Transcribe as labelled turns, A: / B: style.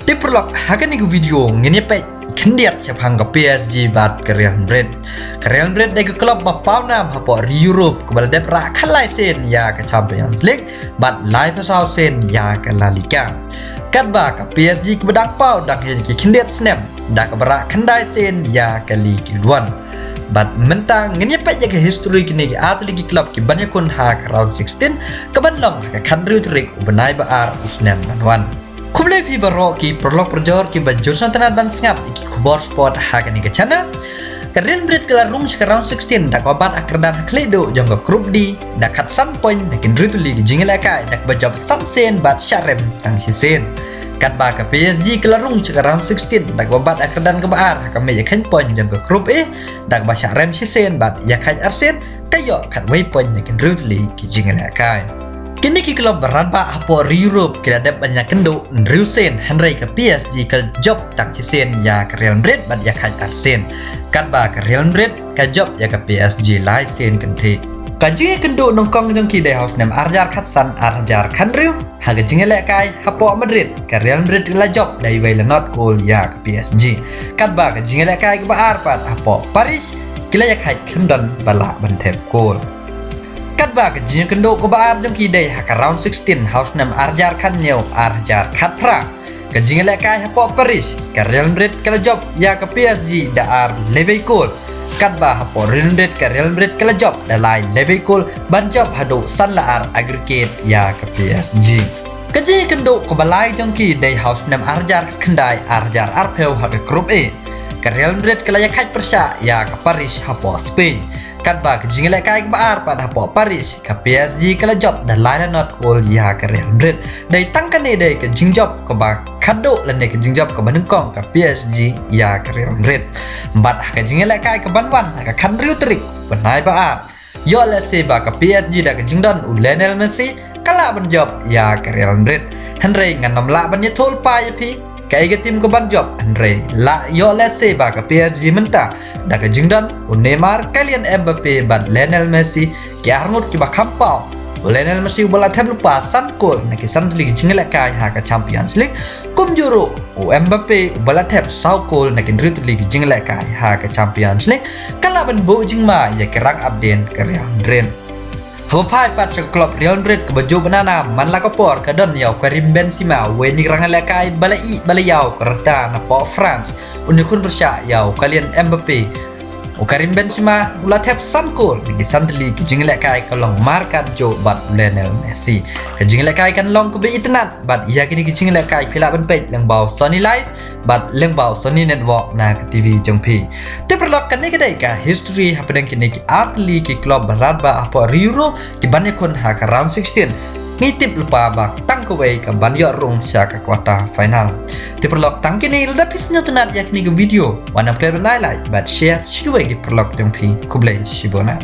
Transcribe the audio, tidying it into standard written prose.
A: Diperlok hakan ni video ngene pe kendiat sepang ke PSG bat ke Real Madrid. Ke Real Madrid dai ke klub bapau nam hapo Europe ke balade pra khalai sen ya ke Champions League bat lai pasau sen ya ke La Liga. Kat ba ke PSG ke bedang pau dak hen ke kendiat snap dak ke berak kendai sen ya ke Ligue 1. Bat mentang ngene pe ke history kini ke atlet klub ke banyak kun ha ke round 16 ke banlong ke country trick ubenai baar usnem manwan. Kumlai pi barok ki prolog perjor ki banjursan tanat ban sngap ki kubor sport hakan ni ke channel. Real Madrid kala room ke round 16 dak obat akradan hakledo jong ke group D dak kat san point dak rituli ki jingela kai dak bajab san sen bat syarem tang sisen. Kat ba ke PSG kala room ke round 16 dak obat akradan ke baar hakan me kan point jong ke group E dak ba syarem sisen bat ya kai arsen kayo kat way point dak rituli ki jingela kai. Kini ki klub beranpa apo Europe kila dep banyak kendo Rusen Henry ke PSG ke job tak sen ya ke Real Madrid bat ya kaj Arsen kat ba ke Real Madrid ke job ya ke PSG lai sen kenti kajinge kendo nongkong jong ki dai house nem arjar khatsan arjar kanriu haga jinge le kai apo Madrid ke Real Madrid la job dai wei la not goal ya ke PSG kat ba ke jinge le kai ke ba arpat apo Paris kila ya kaj London bala bantep goal. Kat ba ke jing kendo ko baar jong ki dai ha round 16 house nam arjar kan nyau arjar khat pra ke jing le kai ha po Paris ke Real Madrid kala job ya ke PSG da ar Liverpool kat ba ha po Real Madrid ke Real Madrid kala job da lai Liverpool ban job hado san la ar aggregate ya ke PSG ke jing kendo ko balai jong ki dai house nam arjar kendai arjar arpeu ha ke group E ke Real Madrid kala ya khat persya ya ke Paris ha po Spain kat ba ke jingla kai ke baar pada po Paris ke PSG kala job dan lain not goal ya ke Real Madrid dai tangkan ne dai ke jing job ke ba kado lan ke jing job ke banengkong ke PSG ya ke Real Madrid bat ke jingla kai ke banwan ke country trick benai baar yo la se ba ke PSG da ke jingdon Lionel Messi kala ban job ya ke Real Madrid Henry ngan la ban nyetol pa ya pi kai ke tim ke ban job Henry la yo la se ba ke PSG menta dak ke jingdan Neymar Kylian Mbappe bat Lionel Messi ki arngut ki ba kampau Lionel Messi bola tab lupa san gol na ki san league jingla kai ha ke Champions League kum juro Mbappe bola tab sau gol na ki rit league jingla kai ha ke Champions League kala ban bo jingma ya ke rang update ke Real Madrid. Hapai pat sa klub Real Madrid ke baju banana man la kapor ke don yaw Karim Benzema we ni rang la kai balayaw kerta na po France unikun bersya yaw Kylian Mbappe Karim Benzema ulat hep san gol di santli ke jingle kai kalong markat jo bat Lionel Messi ke jingle kai kan long ke be internet bat ya kini ke jingle kai phila ban page lang baw Sony Live bat lang baw Sony Network na ke TV jong pi te perlok kan ni kedai ka history hapadang kini ki atli ki club barat ba apo Euro ki banyak kon ha ka round 16 ngitip lupa bak tang kawai ke banyak rung sya ke kuarter final te perlok tang kini lada pisnya tunat yak ni ke video wana player highlight bat share shiwe ki perlok jong pi kublai shibona